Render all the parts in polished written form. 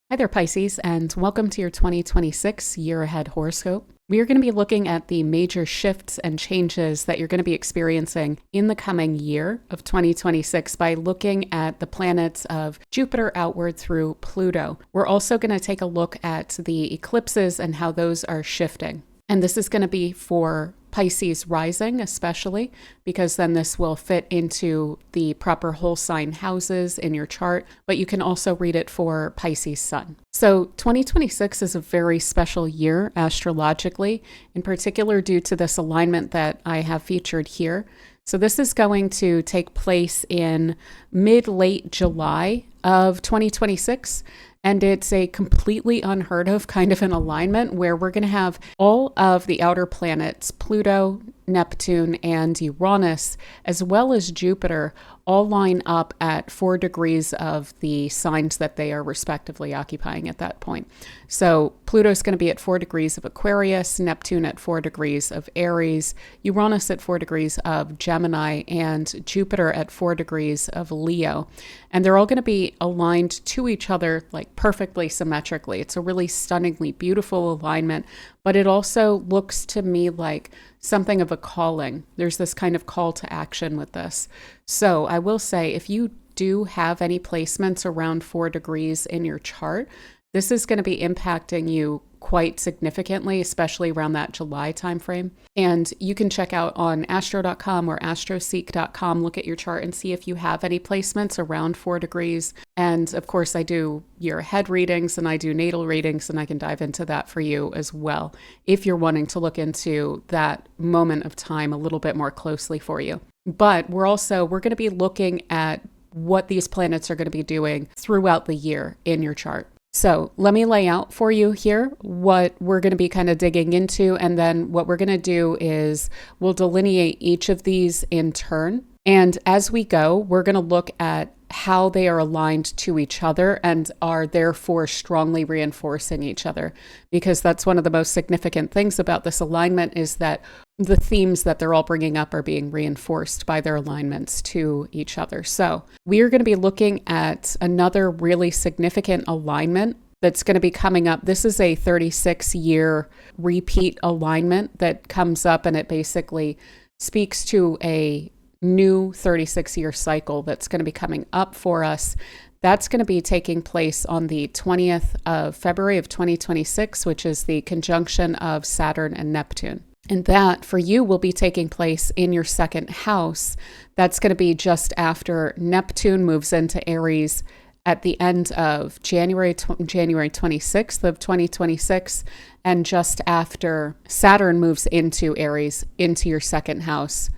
Hi there, Pisces, and welcome to your 2026 year ahead horoscope. We are going to be looking at the major shifts and changes that you're going to be experiencing in the coming year of 2026 by looking at the planets of Jupiter outward through Pluto. We're also going to take a look at the eclipses and how those are shifting. And this is going to be for Pisces rising, especially because then this will fit into the proper whole sign houses in your chart, but you can also read it for Pisces sun. So 2026 is a very special year astrologically, in particular due to this alignment that I have featured here. So this is going to take place in mid-late July of 2026. And it's a completely unheard of kind of an alignment where we're going to have all of the outer planets, Pluto, Neptune, and Uranus, as well as Jupiter, all line up at 4 degrees of the signs that they are respectively occupying at that point. So Pluto's going to be at 4 degrees of Aquarius, Neptune at 4 degrees of Aries, Uranus at 4 degrees of Gemini, and Jupiter at 4 degrees of Leo. And they're all going to be aligned to each other like perfectly symmetrically. It's a really stunningly beautiful alignment, but it also looks to me like something of a calling. There's this kind of call to action with this. So I will say, if you do have any placements around 4 degrees in your chart, this is going to be impacting you quite significantly, especially around that July timeframe. And you can check out on astro.com or astroseek.com, look at your chart and see if you have any placements around 4 degrees. And of course, I do year ahead readings and I do natal readings, and I can dive into that for you as well if you're wanting to look into that moment of time a little bit more closely for you. But we're going to be looking at what these planets are going to be doing throughout the year in your chart. So let me lay out for you here what we're going to be kind of digging into. And then what we're going to do is we'll delineate each of these in turn. And as we go, we're going to look at how they are aligned to each other and are therefore strongly reinforcing each other. Because that's one of the most significant things about this alignment is that the themes that they're all bringing up are being reinforced by their alignments to each other. So we are going to be looking at another really significant alignment that's going to be coming up. This is a 36-year repeat alignment that comes up, and it basically speaks to a new 36-year cycle that's going to be coming up for us. That's going to be taking place on the 20th of February of 2026, which is the conjunction of Saturn and Neptune. And that for you will be taking place in your second house. That's going to be just after Neptune moves into Aries at the end of January 26th of 2026, and just after Saturn moves into Aries into your second house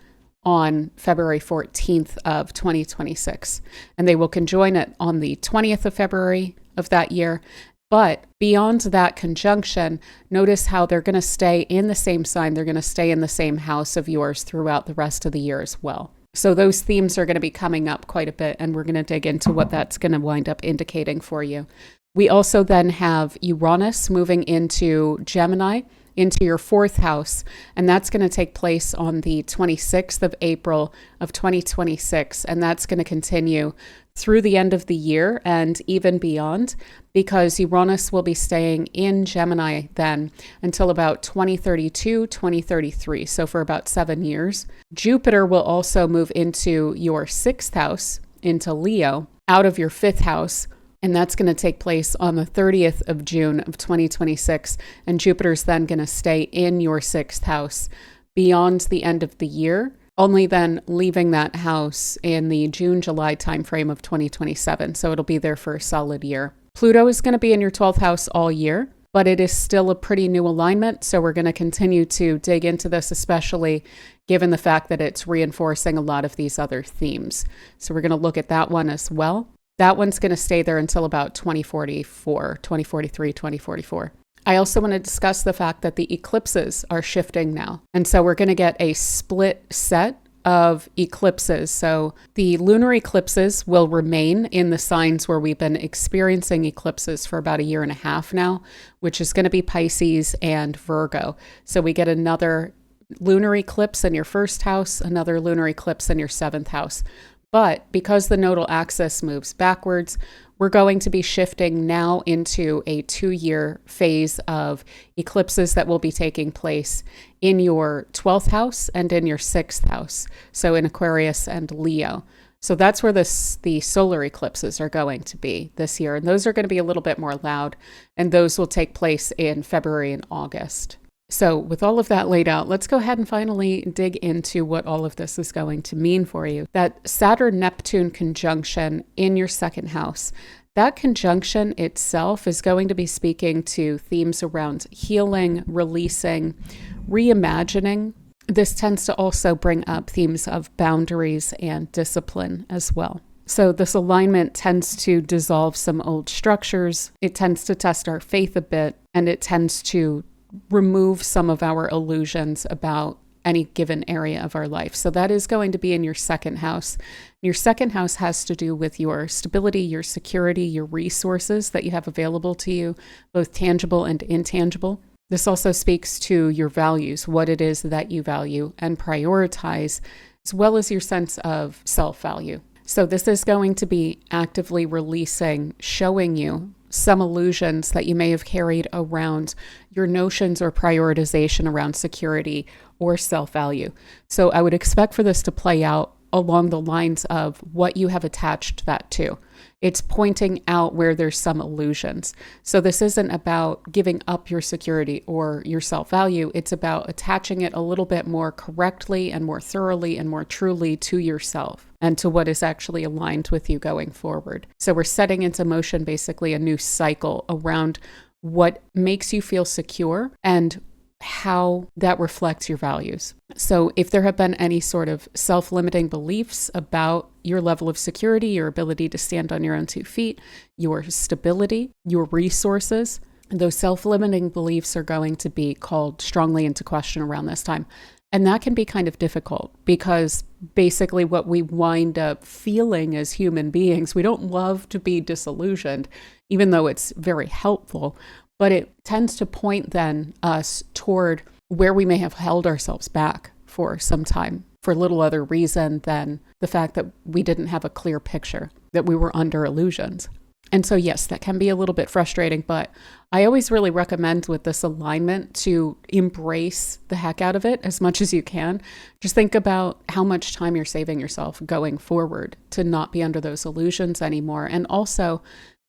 on February 14th of 2026. And they will conjoin it on the 20th of February of that year. But beyond that conjunction, notice how they're going to stay in the same sign. They're going to stay in the same house of yours throughout the rest of the year as well. So those themes are going to be coming up quite a bit, and we're going to dig into what that's going to wind up indicating for you. We also then have Uranus moving into Gemini, into your 4th house, and that's going to take place on the 26th of April of 2026, and that's going to continue through the end of the year and even beyond, because Uranus will be staying in Gemini then until about 2032, 2033, so for about 7 years. Jupiter will also move into your 6th house, into Leo, out of your 5th house, and that's going to take place on the 30th of June of 2026. And Jupiter's then going to stay in your 6th house beyond the end of the year, only then leaving that house in the June-July timeframe of 2027. So it'll be there for a solid year. Pluto is going to be in your 12th house all year, but it is still a pretty new alignment. So we're going to continue to dig into this, especially given the fact that it's reinforcing a lot of these other themes. So we're going to look at that one as well. That one's going to stay there until about 2043, 2044. I also want to discuss the fact that the eclipses are shifting now. And so we're going to get a split set of eclipses. So the lunar eclipses will remain in the signs where we've been experiencing eclipses for about 1.5 years now, which is going to be Pisces and Virgo. So we get another lunar eclipse in your 1st house, another lunar eclipse in your 7th house. But because the nodal axis moves backwards, we're going to be shifting now into a 2-year phase of eclipses that will be taking place in your 12th house and in your 6th house. So in Aquarius and Leo. So that's where the solar eclipses are going to be this year. And those are going to be a little bit more loud. And those will take place in February and August. So with all of that laid out, let's go ahead and finally dig into what all of this is going to mean for you. That Saturn-Neptune conjunction in your 2nd house, that conjunction itself is going to be speaking to themes around healing, releasing, reimagining. This tends to also bring up themes of boundaries and discipline as well. So this alignment tends to dissolve some old structures. It tends to test our faith a bit, and it tends to remove some of our illusions about any given area of our life. So that is going to be in your 2nd house. Your 2nd house has to do with your stability, your security, your resources that you have available to you, both tangible and intangible. This also speaks to your values, what it is that you value and prioritize, as well as your sense of self-value. So this is going to be actively releasing, showing you some illusions that you may have carried around your notions or prioritization around security or self-value. So I would expect for this to play out along the lines of what you have attached that to. It's pointing out where there's some illusions. So this isn't about giving up your security or your self-value. It's about attaching it a little bit more correctly and more thoroughly and more truly to yourself and to what is actually aligned with you going forward. So we're setting into motion basically a new cycle around what makes you feel secure and how that reflects your values. So if there have been any sort of self-limiting beliefs about your level of security, your ability to stand on your own 2 feet, your stability, your resources, those self-limiting beliefs are going to be called strongly into question around this time. And that can be kind of difficult because basically what we wind up feeling as human beings, we don't love to be disillusioned, even though it's very helpful. But it tends to point then us toward where we may have held ourselves back for some time for little other reason than the fact that we didn't have a clear picture, that we were under illusions. And so, yes, that can be a little bit frustrating, but I always really recommend with this alignment to embrace the heck out of it as much as you can. Just think about how much time you're saving yourself going forward to not be under those illusions anymore. And also,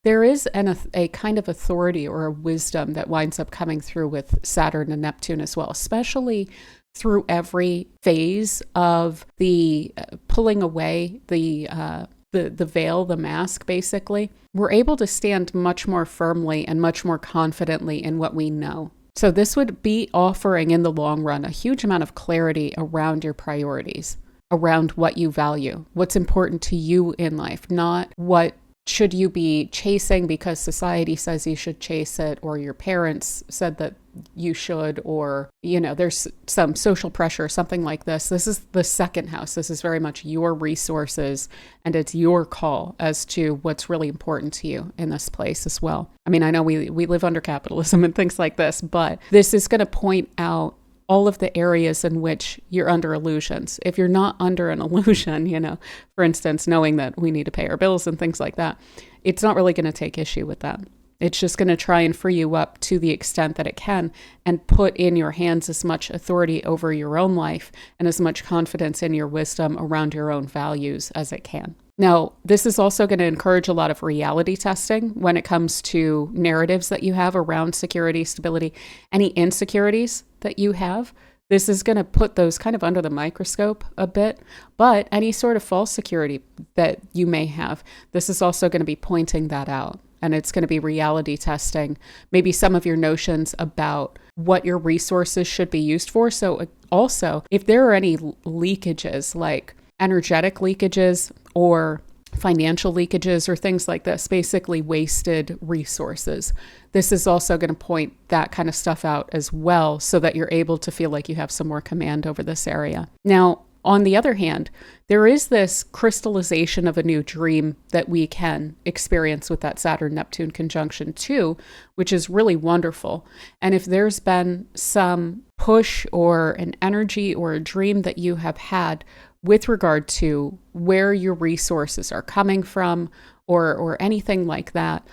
there is a kind of authority or a wisdom that winds up coming through with Saturn and Neptune as well, especially through every phase of the pulling away the veil, the mask, basically. We're able to stand much more firmly and much more confidently in what we know. So this would be offering in the long run a huge amount of clarity around your priorities, around what you value, what's important to you in life, not what should you be chasing because society says you should chase it, or your parents said that you should, or, there's some social pressure, something like this. This is the 2nd house. This is very much your resources, and it's your call as to what's really important to you in this place as well. I mean, I know we live under capitalism and things like this, but this is going to point out all of the areas in which you're under illusions. If you're not under an illusion, for instance, knowing that we need to pay our bills and things like that, it's not really going to take issue with that. It's just going to try and free you up to the extent that it can and put in your hands as much authority over your own life and as much confidence in your wisdom around your own values as it can. Now, this is also going to encourage a lot of reality testing when it comes to narratives that you have around security, stability, any insecurities that you have. This is going to put those kind of under the microscope a bit, but any sort of false security that you may have, this is also going to be pointing that out. And it's going to be reality testing, maybe some of your notions about what your resources should be used for. So also, if there are any leakages, like energetic leakages or financial leakages or things like this, basically wasted resources, this is also going to point that kind of stuff out as well, so that you're able to feel like you have some more command over this area. Now, on the other hand, there is this crystallization of a new dream that we can experience with that Saturn-Neptune conjunction too, which is really wonderful. And if there's been some push or an energy or a dream that you have had with regard to where your resources are coming from or anything like that.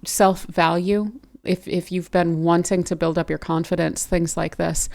Self-value, if you've been wanting to build up your confidence, things like this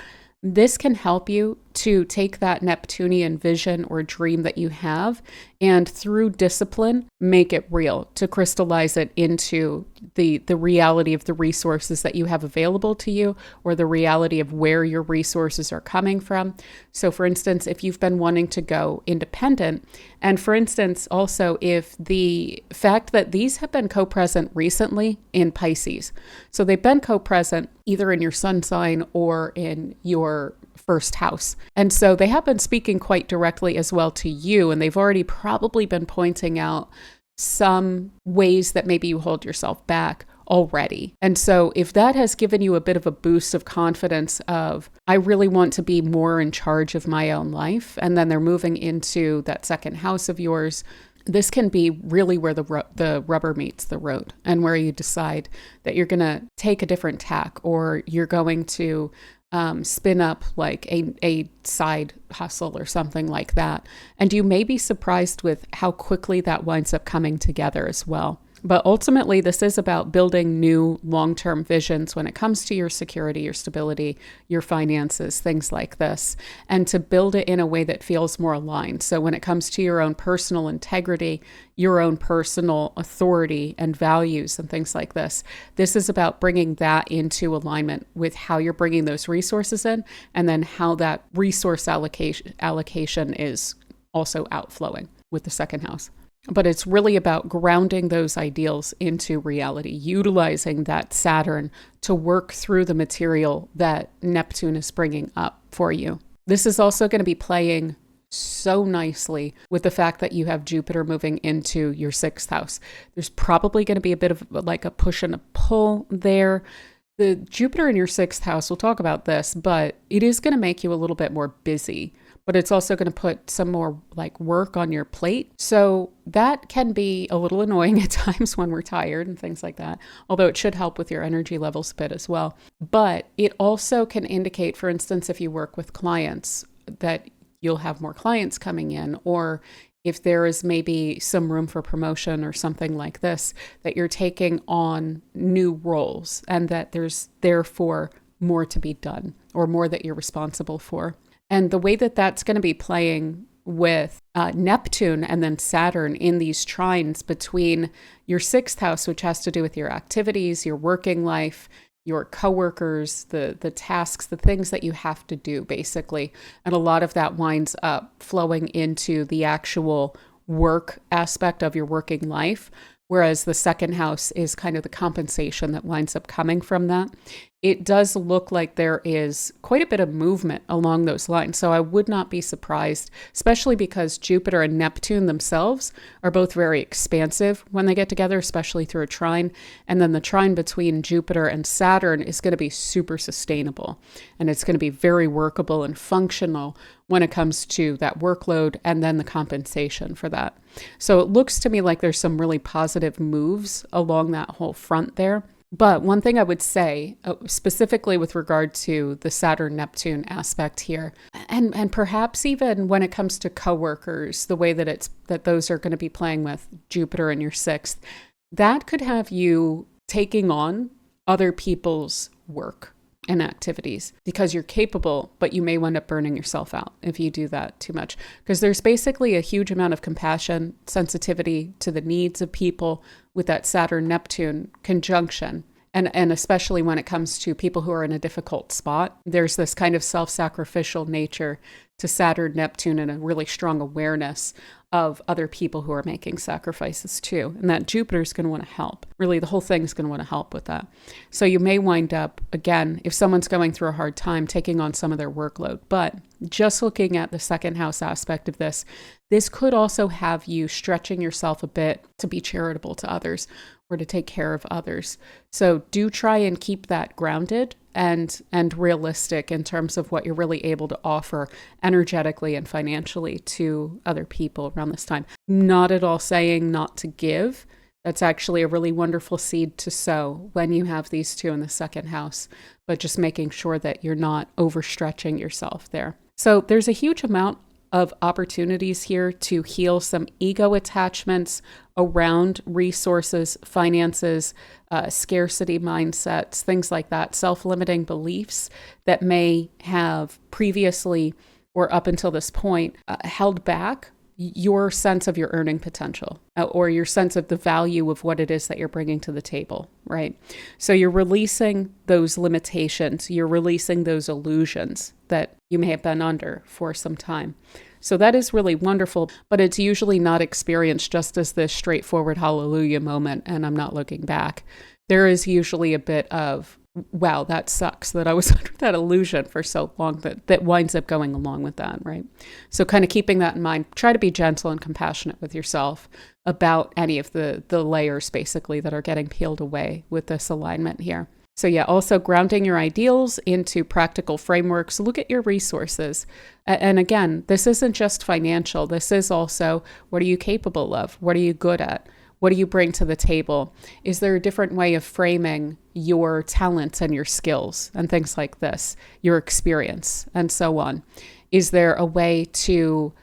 can help you to take that Neptunian vision or dream that you have and through discipline, make it real, to crystallize it into the reality of the resources that you have available to you or the reality of where your resources are coming from. So for instance, if you've been wanting to go independent, and for instance, also if the fact that these have been co-present recently in Pisces, so they've been co-present either in your sun sign or in your first house. And so they have been speaking quite directly as well to you, and they've already probably been pointing out some ways that maybe you hold yourself back already. And so if that has given you a bit of a boost of confidence of, I really want to be more in charge of my own life, and then they're moving into that second house of yours, this can be really where the rubber meets the road and where you decide that you're going to take a different tack or you're going to spin up like a side hustle or something like that. And you may be surprised with how quickly that winds up coming together as well. But ultimately, this is about building new long-term visions when it comes to your security, your stability, your finances, things like this, and to build it in a way that feels more aligned. So when it comes to your own personal integrity, your own personal authority and values and things like this is about bringing that into alignment with how you're bringing those resources in, and then how that resource allocation is also outflowing with the second house. But it's really about grounding those ideals into reality, utilizing that Saturn to work through the material that Neptune is bringing up for you. This is also going to be playing so nicely with the fact that you have Jupiter moving into your sixth house. There's probably going to be a bit of like a push and a pull there. The Jupiter in your sixth house, we'll talk about this, but it is going to make you a little bit more busy. But it's also going to put some more like work on your plate. So that can be a little annoying at times when we're tired and things like that, although it should help with your energy levels a bit as well. But it also can indicate, for instance, if you work with clients, that you'll have more clients coming in, or if there is maybe some room for promotion or something like this, that you're taking on new roles and that there's therefore more to be done or more that you're responsible for. And the way that that's going to be playing with Neptune and then Saturn in these trines between your sixth house, which has to do with your activities, your working life, your coworkers, the tasks, the things that you have to do, basically. And a lot of that winds up flowing into the actual work aspect of your working life, whereas the second house is kind of the compensation that winds up coming from that. It does look like there is quite a bit of movement along those lines. So I would not be surprised, especially because Jupiter and Neptune themselves are both very expansive when they get together, especially through a trine. And then the trine between Jupiter and Saturn is going to be super sustainable. And it's going to be very workable and functional when it comes to that workload and then the compensation for that. So it looks to me like there's some really positive moves along that whole front there. But one thing I would say, specifically with regard to the Saturn-Neptune aspect here, and perhaps even when it comes to coworkers, the way that those are going to be playing with Jupiter in your sixth, that could have you taking on other people's work and activities because you're capable, but you may wind up burning yourself out if you do that too much. Because there's basically a huge amount of compassion, sensitivity to the needs of people with that Saturn-Neptune conjunction. And especially when it comes to people who are in a difficult spot, there's this kind of self-sacrificial nature to Saturn-Neptune and a really strong awareness of other people who are making sacrifices too. And that Jupiter is going to want to help. Really, the whole thing is going to want to help with that. So you may wind up, again, if someone's going through a hard time, taking on some of their workload. But just looking at the second house aspect of this could also have you stretching yourself a bit to be charitable to others or to take care of others. So do try and keep that grounded and realistic in terms of what you're really able to offer energetically and financially to other people around this time. Not at all saying not to give. That's actually a really wonderful seed to sow when you have these two in the second house, but just making sure that you're not overstretching yourself there. So there's a huge amount of opportunities here to heal some ego attachments around resources, finances, scarcity mindsets, things like that, self-limiting beliefs that may have previously or up until this point held back your sense of your earning potential or your sense of the value of what it is that you're bringing to the table, right? So you're releasing those limitations, you're releasing those illusions that you may have been under for some time. So that is really wonderful, but it's usually not experienced just as this straightforward hallelujah moment and I'm not looking back. There is usually a bit of, wow, that sucks that I was under that illusion for so long, that winds up going along with that, right? So kind of keeping that in mind, try to be gentle and compassionate with yourself about any of the layers basically that are getting peeled away with this alignment here. So yeah, also grounding your ideals into practical frameworks. Look at your resources. And again, this isn't just financial. This is also, what are you capable of? What are you good at? What do you bring to the table? Is there a different way of framing your talents and your skills and things like this, your experience and so on? Is there a way to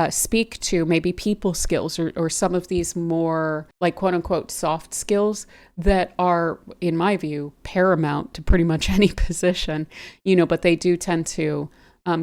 speak to maybe people skills or some of these more like quote unquote soft skills that are, in my view, paramount to pretty much any position, but they do tend to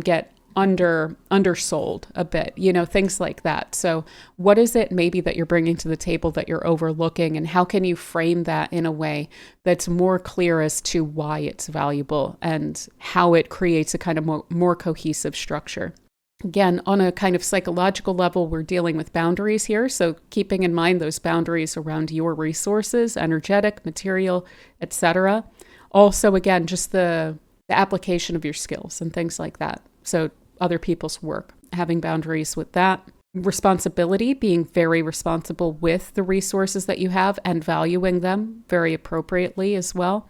get undersold a bit, things like that. So what is it maybe that you're bringing to the table that you're overlooking, and how can you frame that in a way that's more clear as to why it's valuable and how it creates a kind of more cohesive structure? Again, on a kind of psychological level, we're dealing with boundaries here. So keeping in mind those boundaries around your resources, energetic, material, etc. Also, again, just the application of your skills and things like that. So other people's work, having boundaries with that. Responsibility, being very responsible with the resources that you have and valuing them very appropriately as well.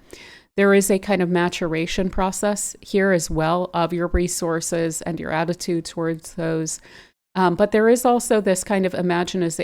There is a kind of maturation process here as well of your resources and your attitude towards those. But there is also this kind of imagination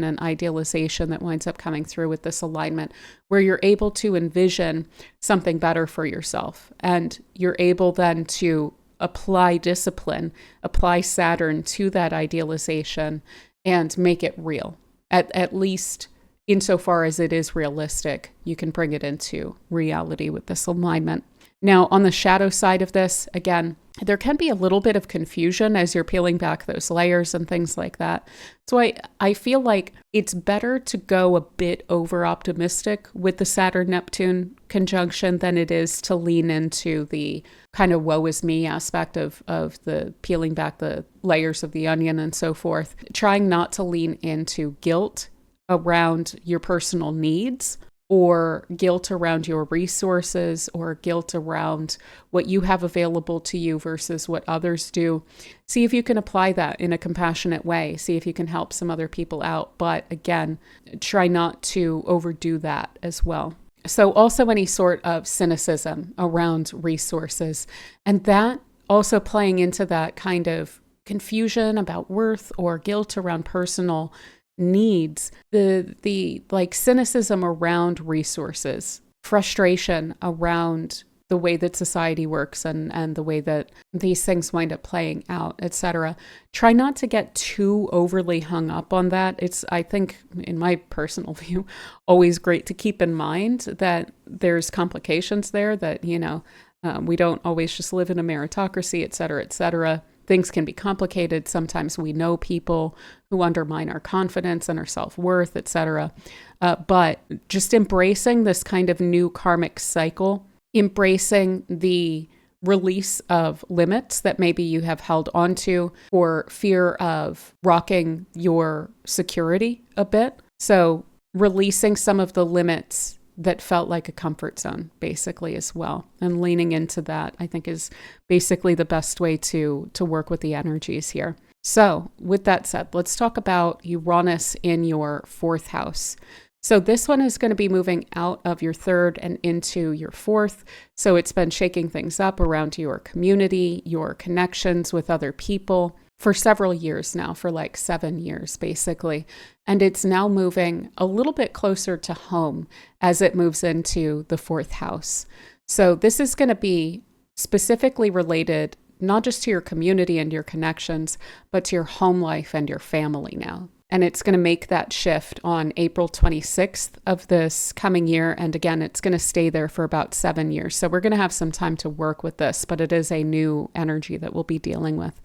and idealization that winds up coming through with this alignment, where you're able to envision something better for yourself. And you're able then to apply discipline, apply Saturn to that idealization and make it real, at least insofar as it is realistic. You can bring it into reality with this alignment. Now, on the shadow side of this, again, there can be a little bit of confusion as you're peeling back those layers and things like that. So I feel like it's better to go a bit over optimistic with the Saturn-Neptune conjunction than it is to lean into the kind of woe is me aspect of the peeling back the layers of the onion and so forth. Trying not to lean into guilt around your personal needs, or guilt around your resources, or guilt around what you have available to you versus what others do. See if you can apply that in a compassionate way. See if you can help some other people out. But again, try not to overdo that as well. So also any sort of cynicism around resources, and that also playing into that kind of confusion about worth or guilt around personal needs, the like cynicism around resources, frustration around the way that society works and the way that these things wind up playing out, etc. Try not to get too overly hung up on that. It's, I think, in my personal view, always great to keep in mind that there's complications there, that, we don't always just live in a meritocracy, etc., etc. Things can be complicated. Sometimes we know people who undermine our confidence and our self-worth, etc. But just embracing this kind of new karmic cycle, embracing the release of limits that maybe you have held onto for fear of rocking your security a bit. So releasing some of the limits that felt like a comfort zone, basically, as well. And leaning into that, I think, is basically the best way to work with the energies here. So with that said, let's talk about Uranus in your fourth house. So this one is going to be moving out of your third and into your fourth. So it's been shaking things up around your community, your connections with other people for several years now, for like 7 years, basically. And it's now moving a little bit closer to home as it moves into the fourth house. So this is going to be specifically related not just to your community and your connections, but to your home life and your family now. And it's going to make that shift on April 26th of this coming year. And again, it's going to stay there for about 7 years. So we're going to have some time to work with this, but it is a new energy that we'll be dealing with.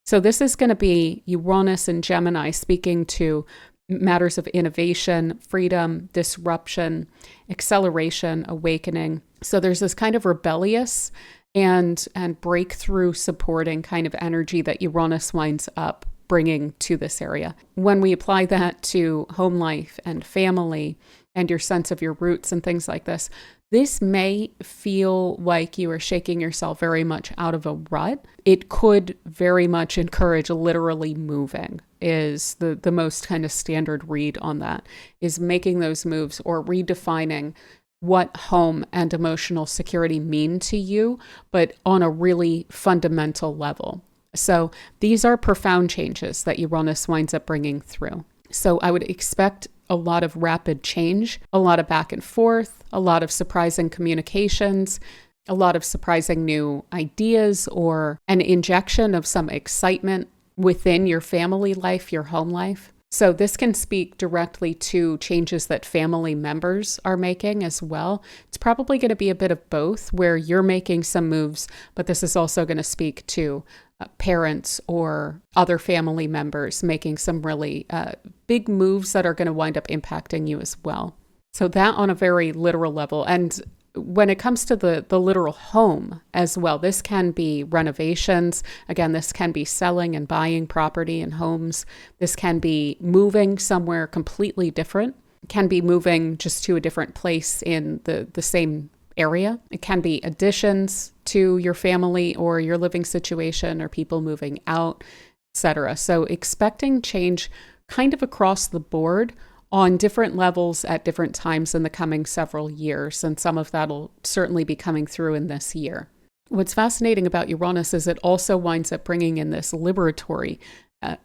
So this is going to be Uranus and Gemini speaking to matters of innovation, freedom, disruption, acceleration, awakening. So there's this kind of rebellious and breakthrough supporting kind of energy that Uranus winds up bringing to this area. When we apply that to home life and family and your sense of your roots and things like this, this may feel like you are shaking yourself very much out of a rut. It could very much encourage literally moving, is the most kind of standard read on that, is making those moves or redefining what home and emotional security mean to you, but on a really fundamental level. So these are profound changes that Uranus winds up bringing through. So I would expect a lot of rapid change, a lot of back and forth, a lot of surprising communications, a lot of surprising new ideas, or an injection of some excitement within your family life, your home life. So this can speak directly to changes that family members are making as well. It's probably going to be a bit of both, where you're making some moves, but this is also going to speak to parents or other family members making some really big moves that are going to wind up impacting you as well. So that on a very literal level. And when it comes to the literal home as well, this can be renovations. Again, this can be selling and buying property and homes. This can be moving somewhere completely different. It can be moving just to a different place in the same area. It can be additions to your family or your living situation, or people moving out, etc. So expecting change kind of across the board on different levels at different times in the coming several years. And some of that will certainly be coming through in this year. What's fascinating about Uranus is it also winds up bringing in this liberatory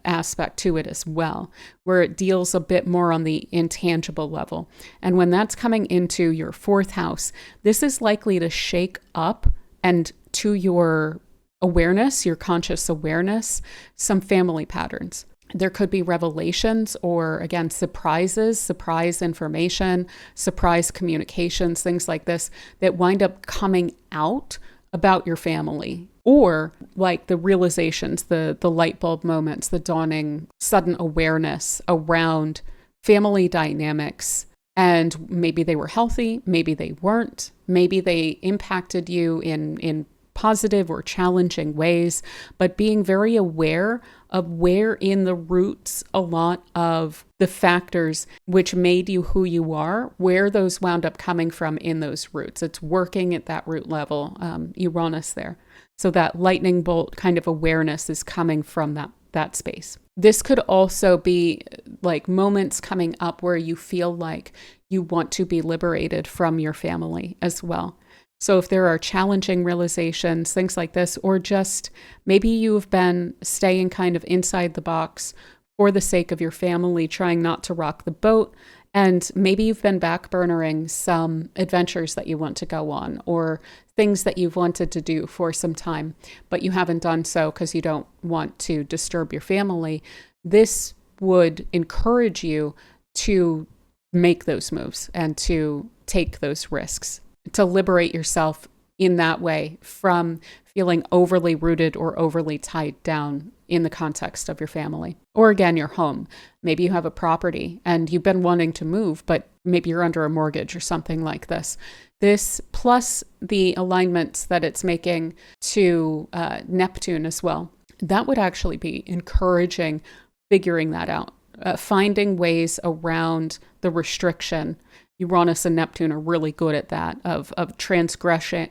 aspect to it as well, where it deals a bit more on the intangible level. And when that's coming into your fourth house, this is likely to shake up and to your awareness, your conscious awareness, some family patterns. There could be revelations or, again, surprises, surprise information, surprise communications, things like this that wind up coming out about your family, or like the realizations, the light bulb moments, the dawning sudden awareness around family dynamics. And maybe they were healthy, maybe they weren't, maybe they impacted you in positive or challenging ways, but being very aware of where in the roots a lot of the factors which made you who you are, where those wound up coming from in those roots. It's working at that root level, Uranus there. So that lightning bolt kind of awareness is coming from that space. This could also be like moments coming up where you feel like you want to be liberated from your family as well. So if there are challenging realizations, things like this, or just maybe you've been staying kind of inside the box for the sake of your family, trying not to rock the boat, and maybe you've been backburnering some adventures that you want to go on, or things that you've wanted to do for some time, but you haven't done so because you don't want to disturb your family. This would encourage you to make those moves and to take those risks, to liberate yourself in that way from feeling overly rooted or overly tied down in the context of your family. Or again, your home. Maybe you have a property and you've been wanting to move, but maybe you're under a mortgage or something like this. This plus the alignments that it's making to Neptune as well, that would actually be encouraging figuring that out, finding ways around the restriction. Uranus and Neptune are really good at that, of transgressing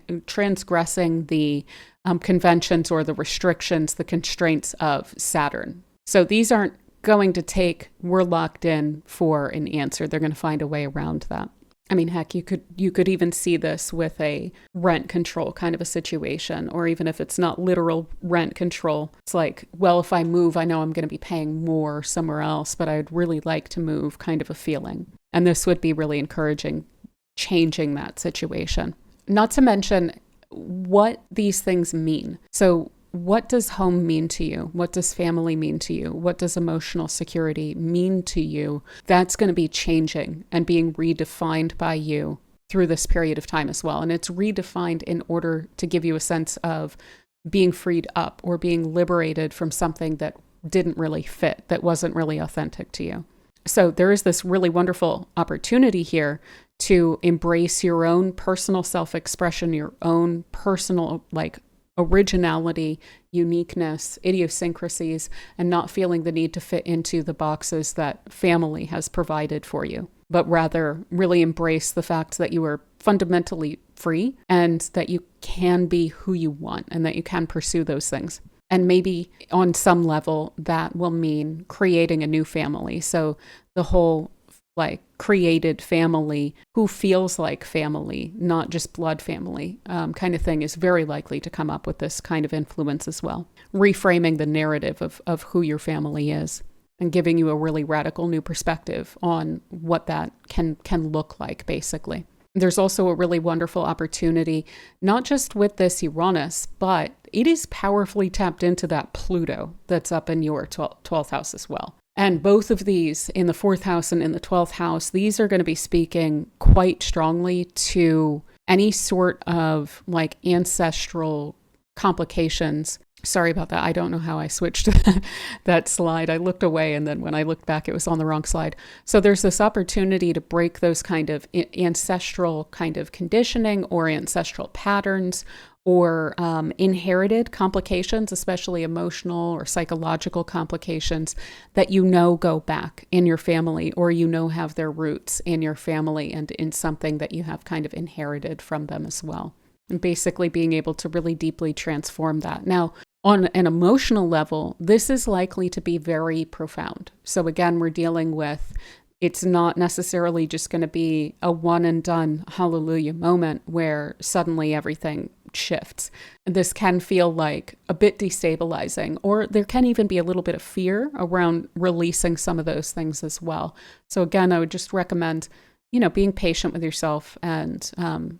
the conventions or the restrictions, the constraints of Saturn. So these aren't going to take, we're locked in for an answer. They're going to find a way around that. I mean, heck, you could even see this with a rent control kind of a situation, or even if it's not literal rent control, it's like, well, if I move, I know I'm going to be paying more somewhere else, but I'd really like to move kind of a feeling. And this would be really encouraging, changing that situation. Not to mention what these things mean. So what does home mean to you? What does family mean to you? What does emotional security mean to you? That's going to be changing and being redefined by you through this period of time as well. And it's redefined in order to give you a sense of being freed up or being liberated from something that didn't really fit, that wasn't really authentic to you. So there is this really wonderful opportunity here to embrace your own personal self-expression, your own personal originality, uniqueness, idiosyncrasies, and not feeling the need to fit into the boxes that family has provided for you, but rather really embrace the fact that you are fundamentally free and that you can be who you want and that you can pursue those things. And maybe on some level that will mean creating a new family. So the whole created family who feels like family, not just blood family, kind of thing is very likely to come up with this kind of influence as well. Reframing the narrative of who your family is and giving you a really radical new perspective on what that can look like, basically. There's also a really wonderful opportunity, not just with this Uranus, but it is powerfully tapped into that Pluto that's up in your 12th house as well. And both of these in the 4th house and in the 12th house, these are going to be speaking quite strongly to any sort of ancestral complications. Sorry about that. I don't know how I switched that slide. I looked away, and then when I looked back, it was on the wrong slide. So there's this opportunity to break those kind of ancestral kind of conditioning or ancestral patterns or inherited complications, especially emotional or psychological complications that go back in your family or have their roots in your family and in something that you have kind of inherited from them as well. And basically being able to really deeply transform that. Now, on an emotional level, this is likely to be very profound. So again, we're dealing with, it's not necessarily just going to be a one and done hallelujah moment where suddenly everything shifts. This can feel like a bit destabilizing, or there can even be a little bit of fear around releasing some of those things as well. So again, I would just recommend being patient with yourself and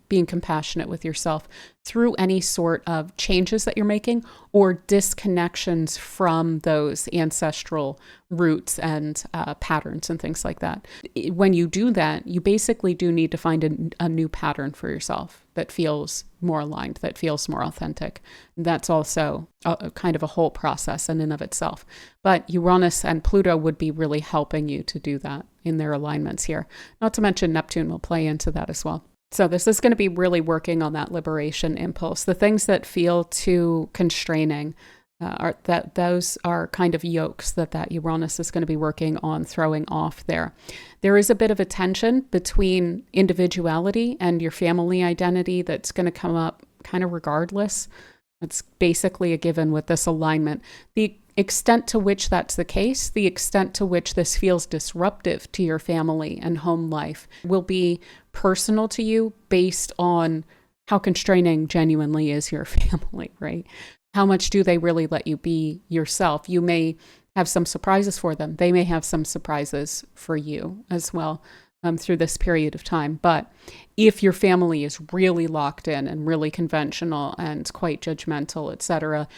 being compassionate with yourself through any sort of changes that you're making or disconnections from those ancestral roots and patterns and things like that. When you do that, you basically do need to find a new pattern for yourself that feels more aligned, that feels more authentic. That's also a kind of a whole process in and of itself. But Uranus and Pluto would be really helping you to do that in their alignments here. Not to mention Neptune will play into that as well. So this is going to be really working on that liberation impulse. The things that feel too constraining those are kind of yokes that Uranus is going to be working on throwing off there. There is a bit of a tension between individuality and your family identity that's going to come up kind of regardless. It's basically a given with this alignment. The extent to which that's the case, the extent to which this feels disruptive to your family and home life will be personal to you based on how constraining genuinely is your family, right? How much do they really let you be yourself? You may have some surprises for them. They may have some surprises for you as well through this period of time. But if your family is really locked in and really conventional and quite judgmental, etc.,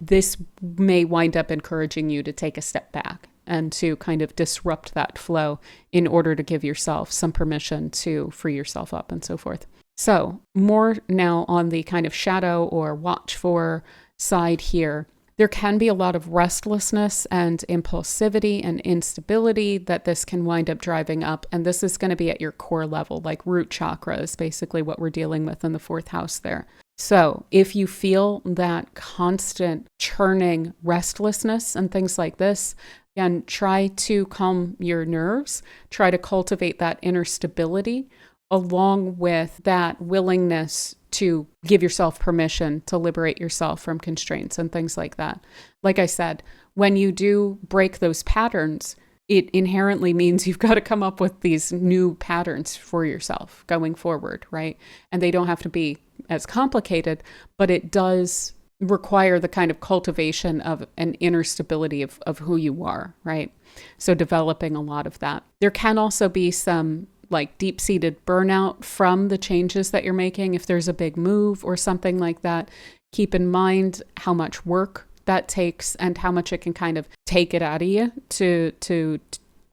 this may wind up encouraging you to take a step back and to kind of disrupt that flow in order to give yourself some permission to free yourself up and so forth. So more now on the kind of shadow or watch for side here. There can be a lot of restlessness and impulsivity and instability that this can wind up driving up. And this is going to be at your core level, like root chakra is basically what we're dealing with in the 4th house there. So if you feel that constant churning restlessness and things like this, again, try to calm your nerves, try to cultivate that inner stability along with that willingness to give yourself permission to liberate yourself from constraints and things like that. Like I said, when you do break those patterns, it inherently means you've got to come up with these new patterns for yourself going forward, right? And they don't have to be as complicated, but it does require the kind of cultivation of an inner stability of who you are, right? So developing a lot of that. There can also be some like deep-seated burnout from the changes that you're making. If there's a big move or something like that, keep in mind how much work that takes and how much it can kind of take it out of you to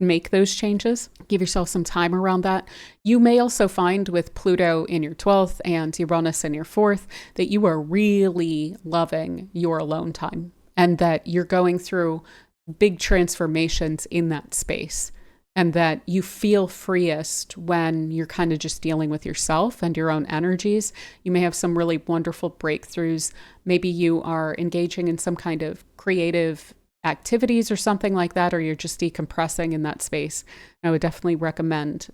make those changes. Give yourself some time around that. You may also find with Pluto in your 12th and Uranus in your 4th that you are really loving your alone time and that you're going through big transformations in that space and that you feel freest when you're kind of just dealing with yourself and your own energies. You may have some really wonderful breakthroughs. Maybe you are engaging in some kind of creative activities or something like that, or you're just decompressing in that space. I would definitely recommend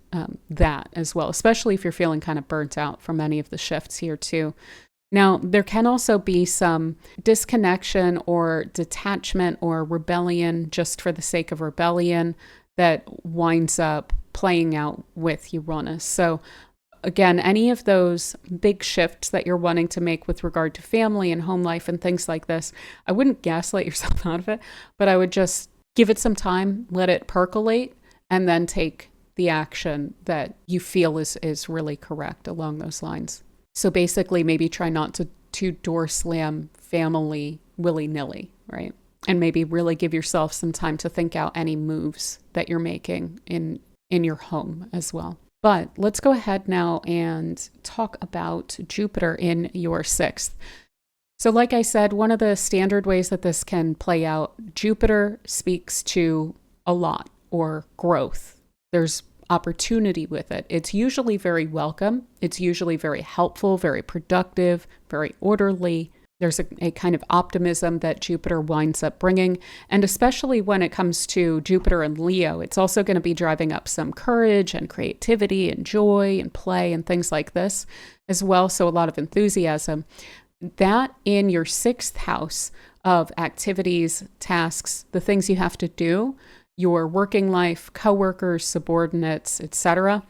that as well, especially if you're feeling kind of burnt out from any of the shifts here too. Now, there can also be some disconnection or detachment or rebellion just for the sake of rebellion that winds up playing out with Uranus. So again, any of those big shifts that you're wanting to make with regard to family and home life and things like this, I wouldn't gaslight yourself out of it, but I would just give it some time, let it percolate, and then take the action that you feel is really correct along those lines. So basically, maybe try not to door slam family willy-nilly, right? And maybe really give yourself some time to think out any moves that you're making in your home as well. But let's go ahead now and talk about Jupiter in your 6th. So like I said, one of the standard ways that this can play out, Jupiter speaks to a lot or growth. There's opportunity with it. It's usually very welcome. It's usually very helpful, very productive, very orderly. There's a kind of optimism that Jupiter winds up bringing. And especially when it comes to Jupiter and Leo, it's also going to be driving up some courage and creativity and joy and play and things like this as well. So a lot of enthusiasm. That in your 6th house of activities, tasks, the things you have to do, your working life, coworkers, subordinates, etc.,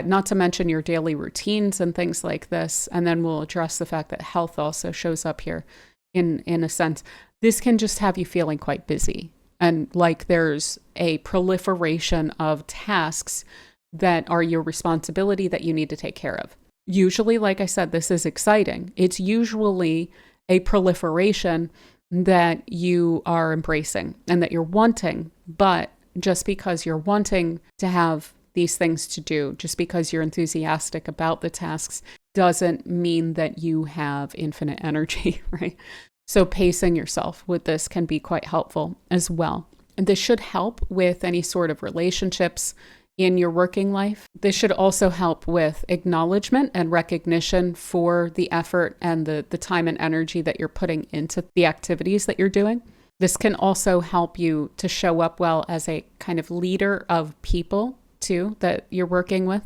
not to mention your daily routines and things like this. And then we'll address the fact that health also shows up here in a sense. This can just have you feeling quite busy and like there's a proliferation of tasks that are your responsibility that you need to take care of. Usually, like I said, this is exciting. It's usually a proliferation that you are embracing and that you're wanting, but just because you're wanting to have these things to do, just because you're enthusiastic about the tasks, doesn't mean that you have infinite energy, right? So pacing yourself with this can be quite helpful as well. And this should help with any sort of relationships in your working life. This should also help with acknowledgement and recognition for the effort and the time and energy that you're putting into the activities that you're doing. This can also help you to show up well as a kind of leader of people too that you're working with.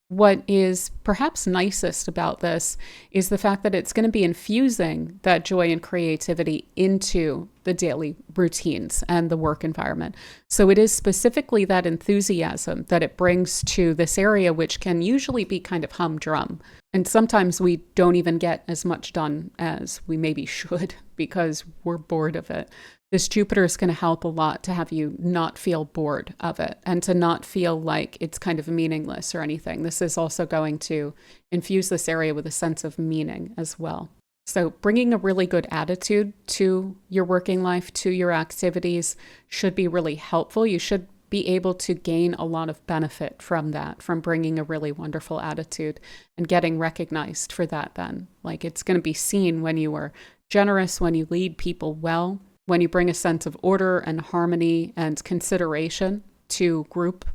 What is perhaps nicest about this is the fact that it's going to be infusing that joy and creativity into the daily routines and the work environment. So it is specifically that enthusiasm that it brings to this area, which can usually be kind of humdrum. And sometimes we don't even get as much done as we maybe should because we're bored of it. This Jupiter is going to help a lot to have you not feel bored of it and to not feel like it's kind of meaningless or anything. This is also going to infuse this area with a sense of meaning as well. So bringing a really good attitude to your working life, to your activities should be really helpful. You should be able to gain a lot of benefit from that, from bringing a really wonderful attitude and getting recognized for that then. Like it's going to be seen when you are generous, when you lead people well, when you bring a sense of order and harmony and consideration to group,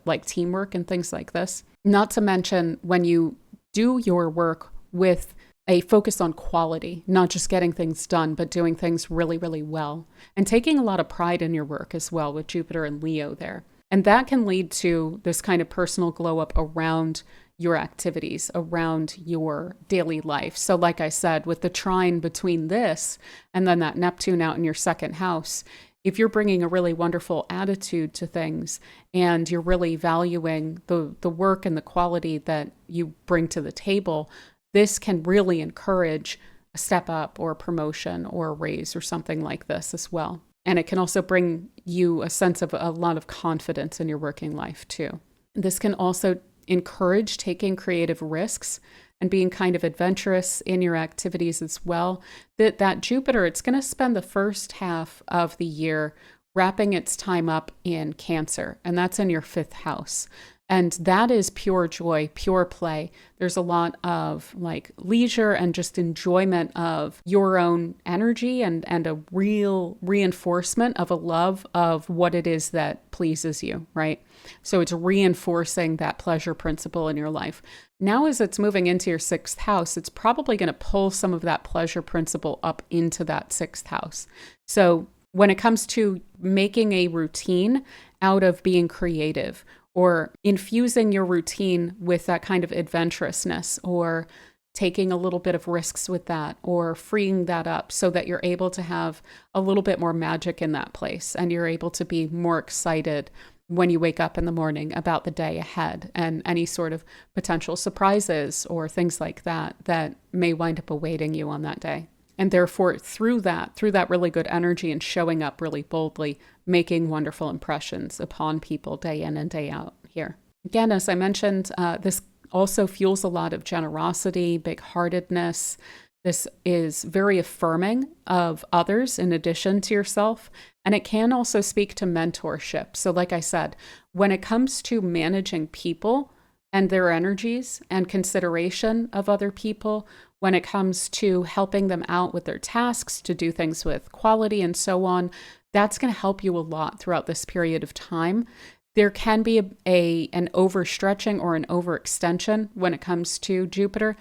like teamwork and things like this. Not to mention when you do your work with a focus on quality, not just getting things done, but doing things really, really well. And taking a lot of pride in your work as well with Jupiter and Leo there. And that can lead to this kind of personal glow up around your activities, around your daily life. So like I said, with the trine between this and then that Neptune out in your 2nd house, if you're bringing a really wonderful attitude to things and you're really valuing the work and the quality that you bring to the table, this can really encourage a step up or a promotion or a raise or something like this as well. And it can also bring you a sense of a lot of confidence in your working life too. This can also encourage taking creative risks and being kind of adventurous in your activities as well. That Jupiter, it's going to spend the first half of the year wrapping its time up in Cancer, and that's in your 5th house. And that is pure joy, pure play. There's a lot of like leisure and just enjoyment of your own energy and a real reinforcement of a love of what it is that pleases you, right? So it's reinforcing that pleasure principle in your life. Now, as it's moving into your 6th house, it's probably going to pull some of that pleasure principle up into that 6th house. So when it comes to making a routine out of being creative, or infusing your routine with that kind of adventurousness, or taking a little bit of risks with that, or freeing that up so that you're able to have a little bit more magic in that place, and you're able to be more excited when you wake up in the morning about the day ahead and any sort of potential surprises or things like that that may wind up awaiting you on that day. And therefore, through that really good energy and showing up really boldly, making wonderful impressions upon people day in and day out here. Again, as I mentioned, this also fuels a lot of generosity, big-heartedness. This is very affirming of others in addition to yourself. And it can also speak to mentorship. So like I said, when it comes to managing people and their energies and consideration of other people, when it comes to helping them out with their tasks, to do things with quality and so on, that's going to help you a lot throughout this period of time. There can be an overstretching or an overextension when it comes to Jupiter.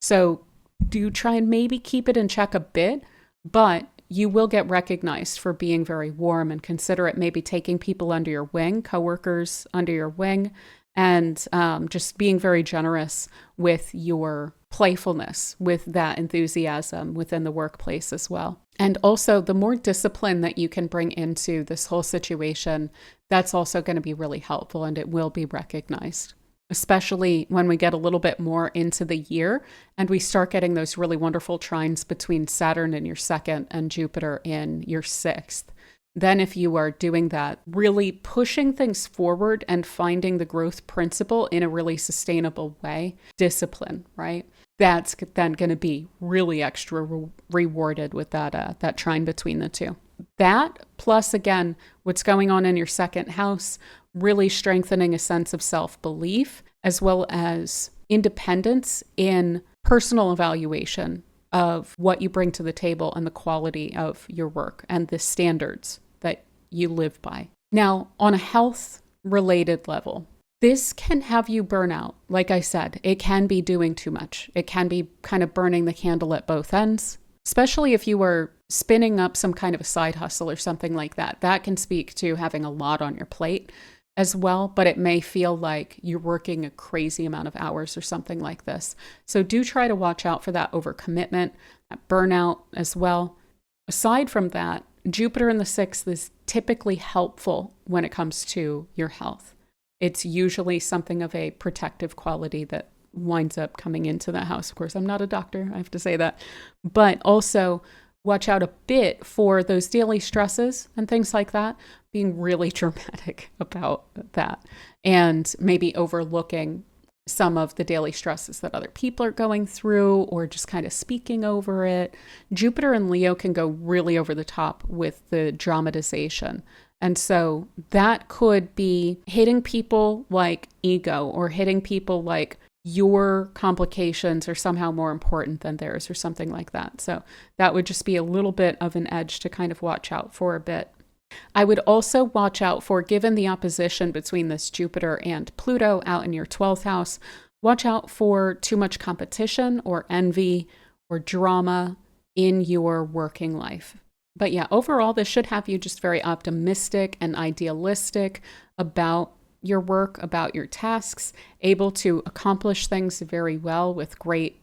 So do try and maybe keep it in check a bit, but you will get recognized for being very warm and considerate, maybe taking people under your wing, coworkers under your wing, and just being very generous with your playfulness, with that enthusiasm within the workplace as well. And also, the more discipline that you can bring into this whole situation, that's also going to be really helpful, and it will be recognized, especially when we get a little bit more into the year and we start getting those really wonderful trines between Saturn in your 2nd and Jupiter in your 6th. Then if you are doing that, really pushing things forward and finding the growth principle in a really sustainable way, discipline, right? That's then going to be really extra rewarded with that trine between the two. That plus, again, what's going on in your 2nd house, really strengthening a sense of self-belief as well as independence in personal evaluation of what you bring to the table and the quality of your work and the standards that you live by. Now, on a health-related level, this can have you burn out. Like I said, it can be doing too much. It can be kind of burning the candle at both ends, especially if you are spinning up some kind of a side hustle or something like that. That can speak to having a lot on your plate as well, but it may feel like you're working a crazy amount of hours or something like this. So do try to watch out for that overcommitment, that burnout as well. Aside from that, Jupiter in the 6th is typically helpful when it comes to your health. It's usually something of a protective quality that winds up coming into the house. Of course, I'm not a doctor, I have to say that. But also watch out a bit for those daily stresses and things like that, being really dramatic about that and maybe overlooking some of the daily stresses that other people are going through or just kind of speaking over it. Jupiter and Leo can go really over the top with the dramatization. And so that could be hitting people like ego or hitting people like your complications are somehow more important than theirs or something like that. So that would just be a little bit of an edge to kind of watch out for a bit. I would also watch out for, given the opposition between this Jupiter and Pluto out in your 12th house, watch out for too much competition or envy or drama in your working life. But yeah, overall, this should have you just very optimistic and idealistic about your work, about your tasks, able to accomplish things very well with great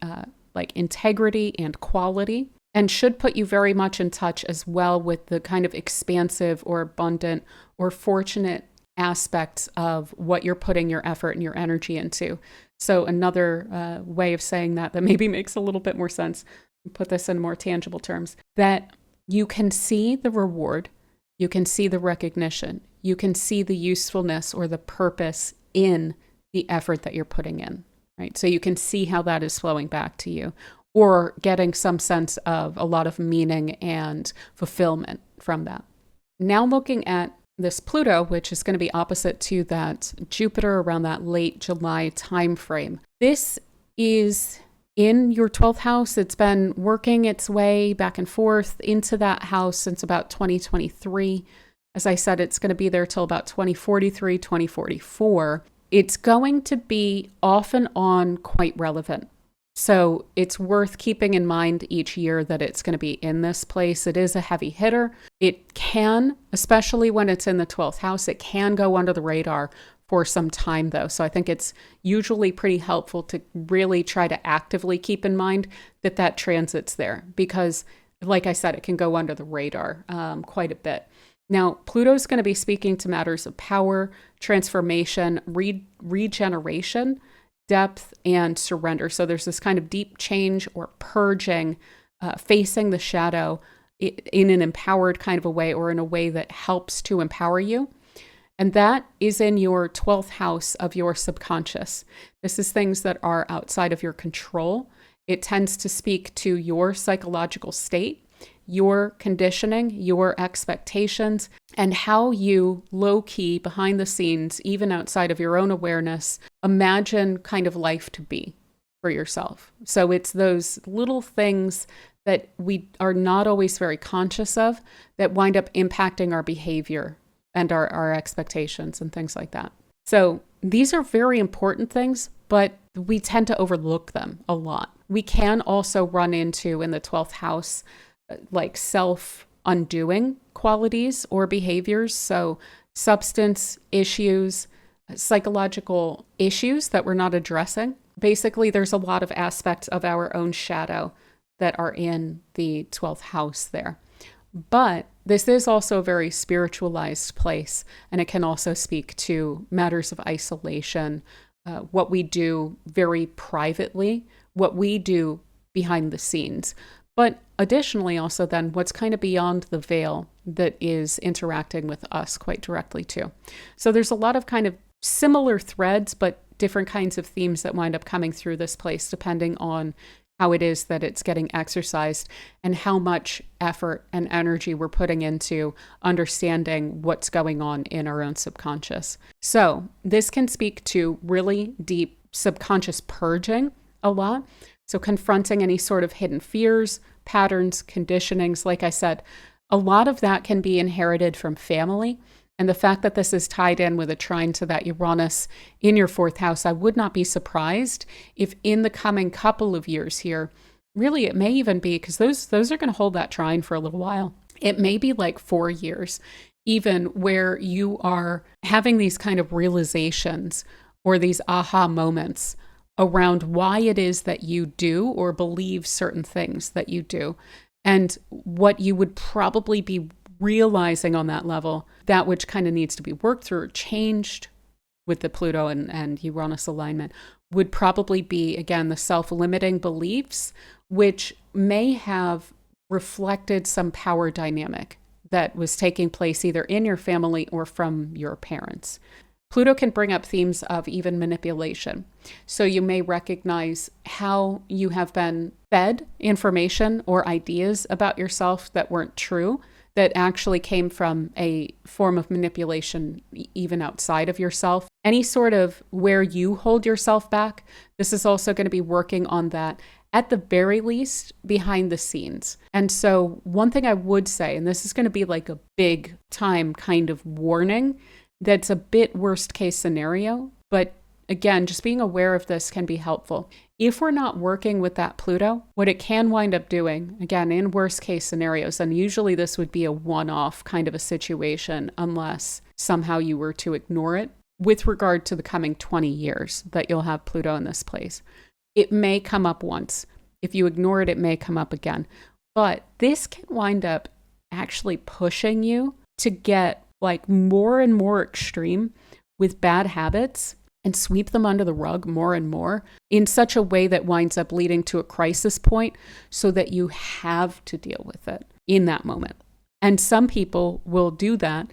integrity and quality, and should put you very much in touch as well with the kind of expansive or abundant or fortunate aspects of what you're putting your effort and your energy into. So another way of saying that maybe makes a little bit more sense, put this in more tangible terms, that you can see the reward, you can see the recognition, you can see the usefulness or the purpose in the effort that you're putting in, right? So you can see how that is flowing back to you, or getting some sense of a lot of meaning and fulfillment from that. Now looking at this Pluto, which is going to be opposite to that Jupiter around that late July timeframe. This is in your 12th house. It's been working its way back and forth into that house since about 2023. As I said, it's going to be there till about 2043, 2044. It's going to be off and on quite relevant. So it's worth keeping in mind each year that it's going to be in this place. It is a heavy hitter. It can, especially when it's in the 12th house, it can go under the radar for some time though. So I think it's usually pretty helpful to really try to actively keep in mind that that transit's there, because like I said, it can go under the radar quite a bit. Now, Pluto's going to be speaking to matters of power, transformation, regeneration, depth, and surrender. So there's this kind of deep change or purging, facing the shadow in an empowered kind of a way, or in a way that helps to empower you. And that is in your 12th house of your subconscious. This is things that are outside of your control. It tends to speak to your psychological state, your conditioning, your expectations, and how you low-key, behind the scenes, even outside of your own awareness, imagine kind of life to be for yourself. So it's those little things that we are not always very conscious of that wind up impacting our behavior and our expectations and things like that. So these are very important things, but we tend to overlook them a lot. We can also run into, in the 12th house, like self-undoing qualities or behaviors. So substance issues, psychological issues that we're not addressing. Basically, there's a lot of aspects of our own shadow that are in the 12th house there. But this is also a very spiritualized place, and it can also speak to matters of isolation, what we do very privately, what we do behind the scenes. But additionally, also then what's kind of beyond the veil that is interacting with us quite directly too. So there's a lot of kind of similar threads, but different kinds of themes that wind up coming through this place, depending on how it is that it's getting exercised and how much effort and energy we're putting into understanding what's going on in our own subconscious. So this can speak to really deep subconscious purging a lot. So confronting any sort of hidden fears, patterns, conditionings. Like I said, a lot of that can be inherited from family. And the fact that this is tied in with a trine to that Uranus in your 4th house, I would not be surprised if in the coming couple of years here, really it may even be, because those are going to hold that trine for a little while. It may be like 4 years, even, where you are having these kind of realizations or these aha moments around why it is that you do or believe certain things that you do, and what you would probably be realizing on that level, that which kind of needs to be worked through or changed with the Pluto and Uranus alignment, would probably be, again, the self-limiting beliefs, which may have reflected some power dynamic that was taking place either in your family or from your parents. Pluto can bring up themes of even manipulation. So you may recognize how you have been fed information or ideas about yourself that weren't true, that actually came from a form of manipulation even outside of yourself. Any sort of where you hold yourself back, this is also going to be working on that, at the very least, behind the scenes. And so one thing I would say, and this is going to be like a big time kind of warning, that's a bit worst case scenario, but again, just being aware of this can be helpful. If we're not working with that Pluto, what it can wind up doing, again, in worst case scenarios, and usually this would be a one-off kind of a situation unless somehow you were to ignore it, with regard to the coming 20 years that you'll have Pluto in this place. It may come up once. If you ignore it, it may come up again. But this can wind up actually pushing you to get like more and more extreme with bad habits and sweep them under the rug more and more in such a way that winds up leading to a crisis point so that you have to deal with it in that moment. And some people will do that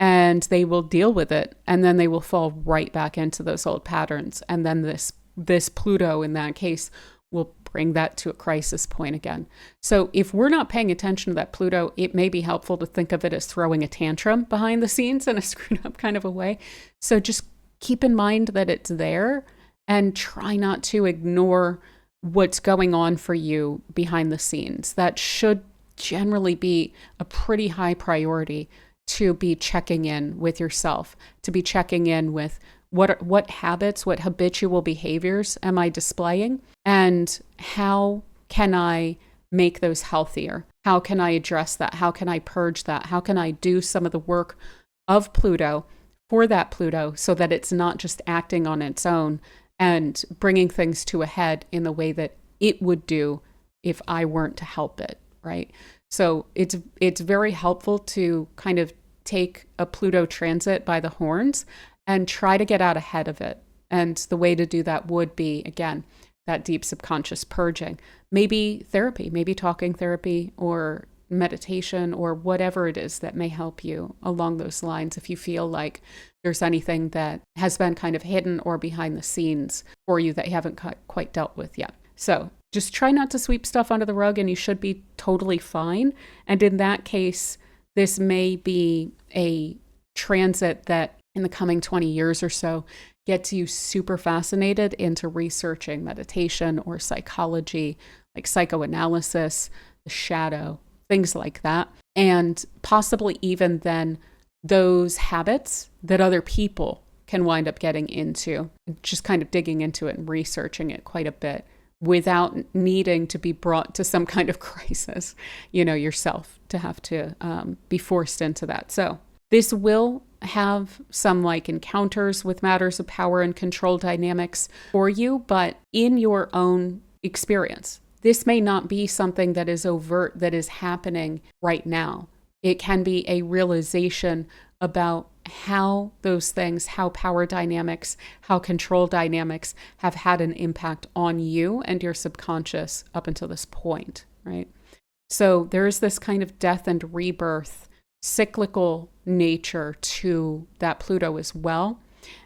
and they will deal with it, and then they will fall right back into those old patterns. And then this Pluto in that case will bring that to a crisis point again. So if we're not paying attention to that Pluto, it may be helpful to think of it as throwing a tantrum behind the scenes in a screwed up kind of a way. So just keep in mind that it's there and try not to ignore what's going on for you behind the scenes. That should generally be a pretty high priority, to be checking in with yourself, to be checking in with what habits, what habitual behaviors am I displaying, and how can I make those healthier? How can I address that? How can I purge that? How can I do some of the work of Pluto for that Pluto so that it's not just acting on its own and bringing things to a head in the way that it would do if I weren't to help it, right? So it's very helpful to kind of take a Pluto transit by the horns and try to get out ahead of it. And the way to do that would be, again, that deep subconscious purging. Maybe therapy, maybe talking therapy or meditation or whatever it is that may help you along those lines if you feel like there's anything that has been kind of hidden or behind the scenes for you that you haven't quite dealt with yet. So just try not to sweep stuff under the rug and you should be totally fine. And in that case, this may be a transit that in the coming 20 years or so gets you super fascinated into researching meditation or psychology, like psychoanalysis, the shadow, things like that. And possibly even then those habits that other people can wind up getting into, just kind of digging into it and researching it quite a bit without needing to be brought to some kind of crisis, yourself to have to be forced into that. So this will have some like encounters with matters of power and control dynamics for you, but in your own experience, this may not be something that is overt, that is happening right now. It can be a realization about how those things, how power dynamics, how control dynamics have had an impact on you and your subconscious up until this point, right? So there is this kind of death and rebirth, cyclical nature to that Pluto as well.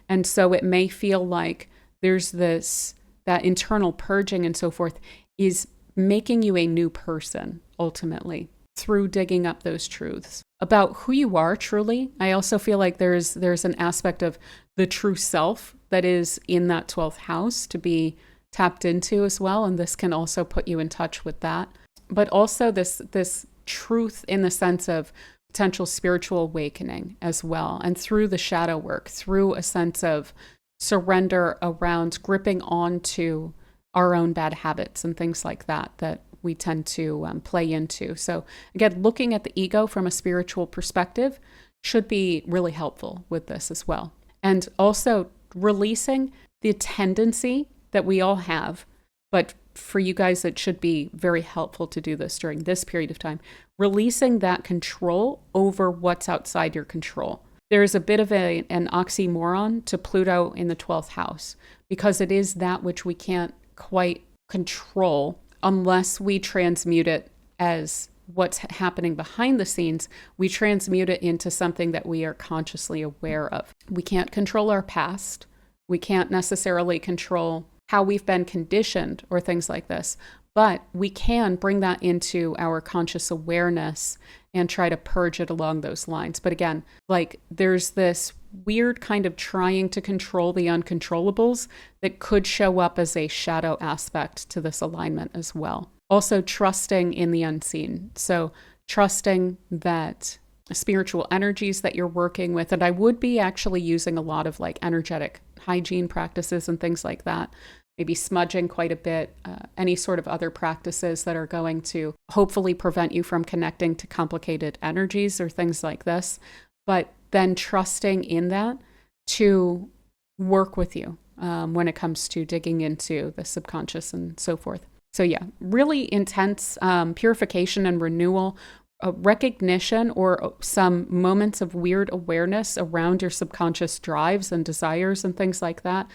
And so it may feel like there's that internal purging and so forth is making you a new person ultimately through digging up those truths about who you are truly. I also feel like there's an aspect of the true self that is in that 12th house to be tapped into as well. And this can also put you in touch with that. But also this truth in the sense of potential spiritual awakening as well. And through the shadow work, through a sense of surrender around gripping onto our own bad habits and things like that we tend to play into. So again, looking at the ego from a spiritual perspective should be really helpful with this as well. And also releasing the tendency that we all have, but for you guys, it should be very helpful to do this during this period of time, releasing that control over what's outside your control. There's a bit of an oxymoron to Pluto in the 12th house because it is that which we can't quite control unless we transmute it as what's happening behind the scenes. We transmute it into something that we are consciously aware of. We can't control our past. We can't necessarily control how we've been conditioned or things like this, but we can bring that into our conscious awareness and try to purge it along those lines. But again, like there's this weird kind of trying to control the uncontrollables that could show up as a shadow aspect to this alignment as well. Also trusting in the unseen. So trusting that spiritual energies that you're working with, and I would be actually using a lot of like energetic hygiene practices and things like that, maybe smudging quite a bit, any sort of other practices that are going to hopefully prevent you from connecting to complicated energies or things like this, but then trusting in that to work with you when it comes to digging into the subconscious and so forth. So yeah, really intense purification and renewal, recognition or some moments of weird awareness around your subconscious drives and desires and things like that,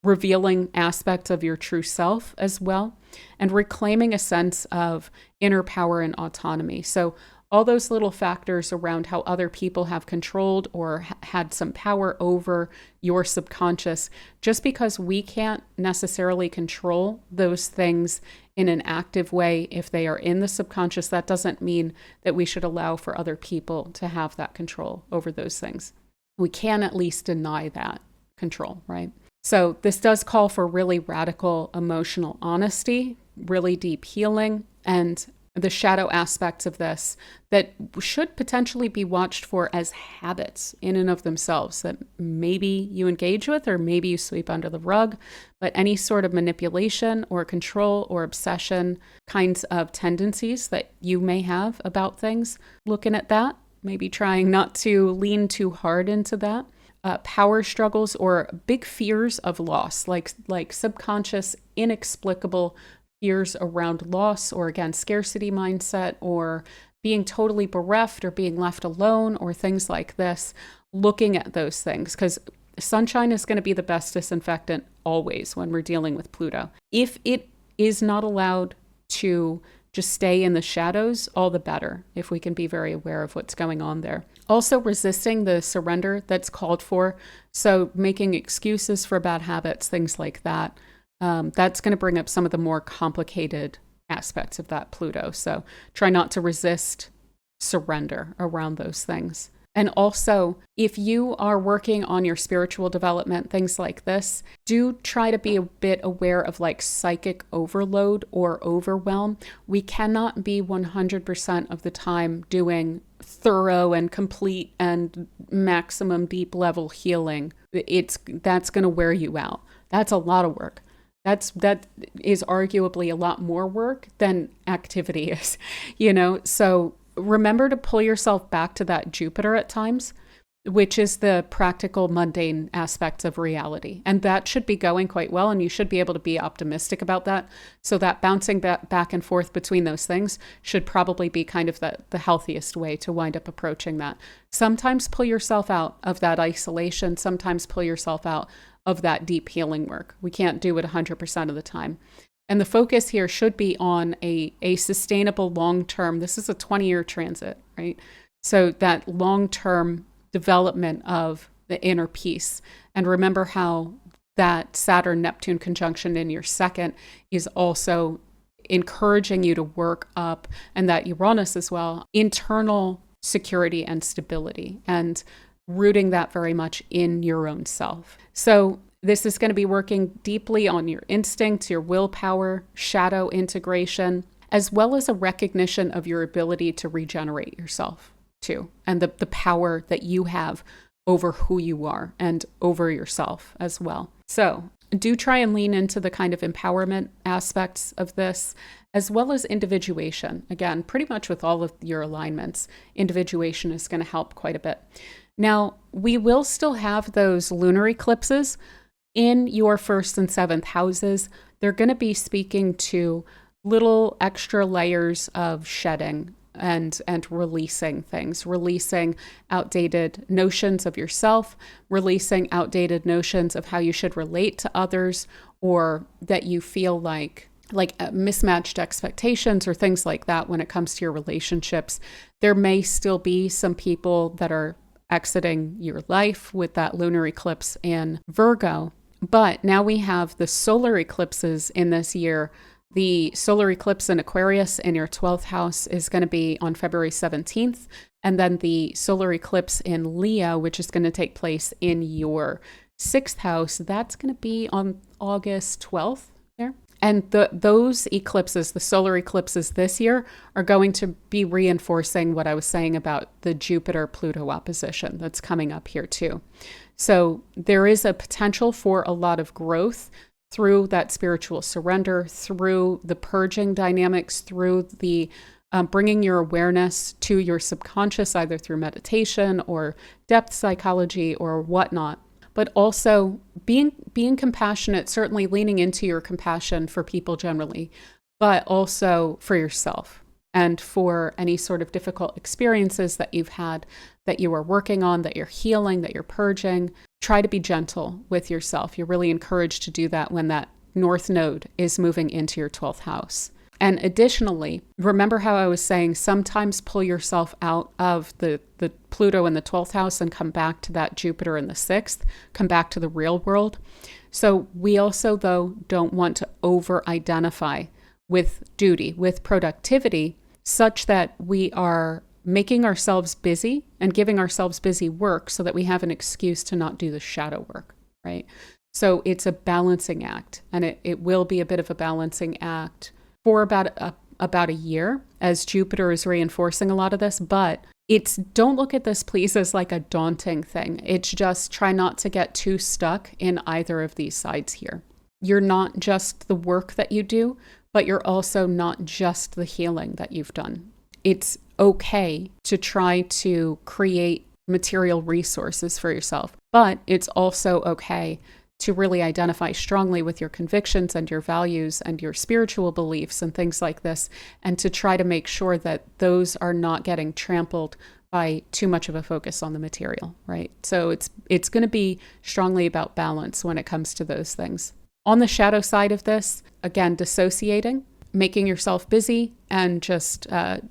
revealing aspects of your true self as well, and reclaiming a sense of inner power and autonomy. So all those little factors around how other people have controlled or had some power over your subconscious. Just because we can't necessarily control those things in an active way, if they are in the subconscious, that doesn't mean that we should allow for other people to have that control over those things. We can at least deny that control, right? So this does call for really radical emotional honesty, really deep healing, and the shadow aspects of this that should potentially be watched for as habits in and of themselves that maybe you engage with or maybe you sweep under the rug, but any sort of manipulation or control or obsession kinds of tendencies that you may have about things, looking at that, maybe trying not to lean too hard into that. Power struggles or big fears of loss, like subconscious, inexplicable fears around loss, or again, scarcity mindset, or being totally bereft or being left alone, or things like this, looking at those things, because sunshine is going to be the best disinfectant always when we're dealing with Pluto. If it is not allowed to just stay in the shadows, all the better, if we can be very aware of what's going on there. Also resisting the surrender that's called for. So making excuses for bad habits, things like that. That's going to bring up some of the more complicated aspects of that Pluto. So try not to resist surrender around those things. And also, if you are working on your spiritual development, things like this, do try to be a bit aware of like psychic overload or overwhelm. We cannot be 100% of the time doing thorough and complete and maximum deep level healing. That's going to wear you out. That's a lot of work. That is arguably a lot more work than activity is, so remember to pull yourself back to that Jupiter at times, which is the practical, mundane aspects of reality. And that should be going quite well, and you should be able to be optimistic about that. So that bouncing back and forth between those things should probably be kind of the healthiest way to wind up approaching that. Sometimes pull yourself out of that isolation. Sometimes pull yourself out of that deep healing work. We can't do it 100% of the time. And the focus here should be on a sustainable long-term, this is a 20-year transit, right? So that long-term development of the inner peace. And remember how that Saturn-Neptune conjunction in your second is also encouraging you to work up, and that Uranus as well, internal security and stability, and rooting that very much in your own self. So this is going to be working deeply on your instincts, your willpower, shadow integration, as well as a recognition of your ability to regenerate yourself too, and the power that you have over who you are and over yourself as well. So do try and lean into the kind of empowerment aspects of this, as well as individuation. Again, pretty much with all of your alignments, individuation is going to help quite a bit. Now, we will still have those lunar eclipses in your first and seventh houses. They're going to be speaking to little extra layers of shedding and releasing things, releasing outdated notions of yourself, releasing outdated notions of how you should relate to others, or that you feel like mismatched expectations or things like that when it comes to your relationships. There may still be some people that are exiting your life with that lunar eclipse in Virgo. But now we have the solar eclipses in this year. The solar eclipse in Aquarius in your 12th house is going to be on February 17th. And then the solar eclipse in Leo, which is going to take place in your 6th house, that's going to be on August 12th there. And those eclipses, the solar eclipses this year, are going to be reinforcing what I was saying about the Jupiter-Pluto opposition that's coming up here too. So there is a potential for a lot of growth through that spiritual surrender, through the purging dynamics, through the bringing your awareness to your subconscious, either through meditation or depth psychology or whatnot. But also being compassionate, certainly leaning into your compassion for people generally, but also for yourself and for any sort of difficult experiences that you've had, that you are working on, that you're healing, that you're purging. Try to be gentle with yourself. You're really encouraged to do that when that North Node is moving into your 12th house. And additionally, remember how I was saying sometimes pull yourself out of the Pluto in the 12th house and come back to that Jupiter in the 6th, come back to the real world. So we also, though, don't want to over-identify with duty, with productivity, such that we are making ourselves busy and giving ourselves busy work so that we have an excuse to not do the shadow work, right? So it's a balancing act, and it will be a bit of a balancing act for about a year as Jupiter is reinforcing a lot of this. But don't look at this, please, as like a daunting thing. It's just try not to get too stuck in either of these sides here. You're not just the work that you do, but you're also not just the healing that you've done. It's okay to try to create material resources for yourself, but it's also okay to really identify strongly with your convictions and your values and your spiritual beliefs and things like this, and to try to make sure that those are not getting trampled by too much of a focus on the material, right? So it's going to be strongly about balance when it comes to those things. On the shadow side of this, again, dissociating, making yourself busy, and just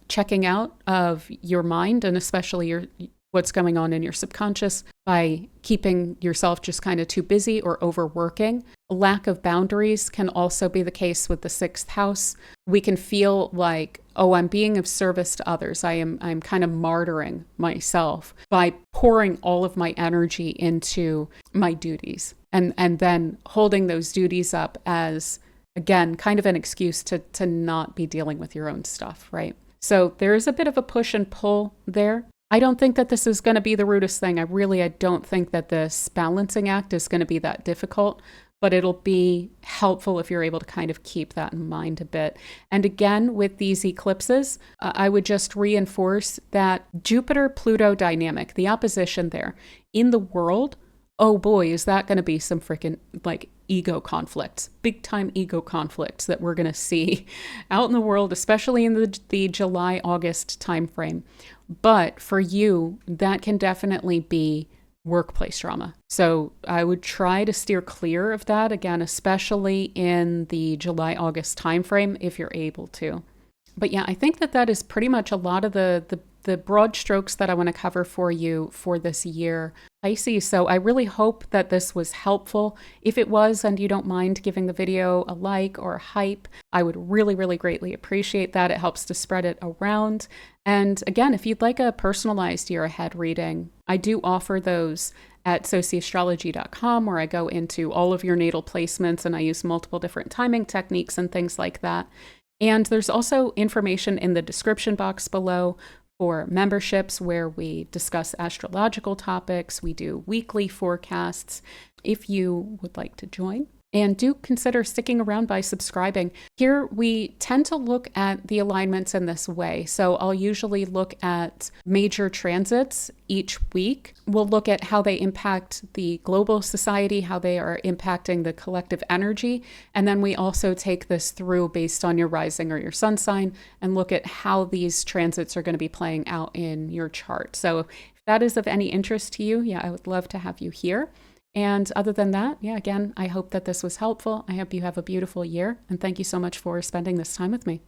checking out of your mind, and especially what's going on in your subconscious, by keeping yourself just kind of too busy or overworking. A lack of boundaries can also be the case with the 6th house. We can feel like, oh, I'm being of service to others. I'm kind of martyring myself by pouring all of my energy into my duties, and then holding those duties up as, again, kind of an excuse to not be dealing with your own stuff, right? So there is a bit of a push and pull there. I don't think that this is going to be the rudest thing. I don't think that this balancing act is going to be that difficult, but it'll be helpful if you're able to kind of keep that in mind a bit. And again, with these eclipses, I would just reinforce that Jupiter-Pluto dynamic, the opposition there in the world. Oh boy, is that going to be some freaking like ego conflicts, big time ego conflicts that we're going to see out in the world, especially in the July-August timeframe. But for you, that can definitely be workplace drama. So I would try to steer clear of that, again, especially in the July-August timeframe if you're able to. But yeah, I think that is pretty much a lot of the broad strokes that I want to cover for you for this year, Pisces. So I really hope that this was helpful. If it was, and you don't mind giving the video a like or a hype, I would really, really greatly appreciate that. It helps to spread it around. And again, if you'd like a personalized year ahead reading, I do offer those at Sociastrology.com, where I go into all of your natal placements and I use multiple different timing techniques and things like that. And there's also information in the description box below for memberships where we discuss astrological topics. We do weekly forecasts if you would like to join. And do consider sticking around by subscribing. Here we tend to look at the alignments in this way. So I'll usually look at major transits each week. We'll look at how they impact the global society, how they are impacting the collective energy. And then we also take this through based on your rising or your sun sign and look at how these transits are going to be playing out in your chart. So if that is of any interest to you, I would love to have you here. And other than that, again, I hope that this was helpful. I hope you have a beautiful year, and thank you so much for spending this time with me.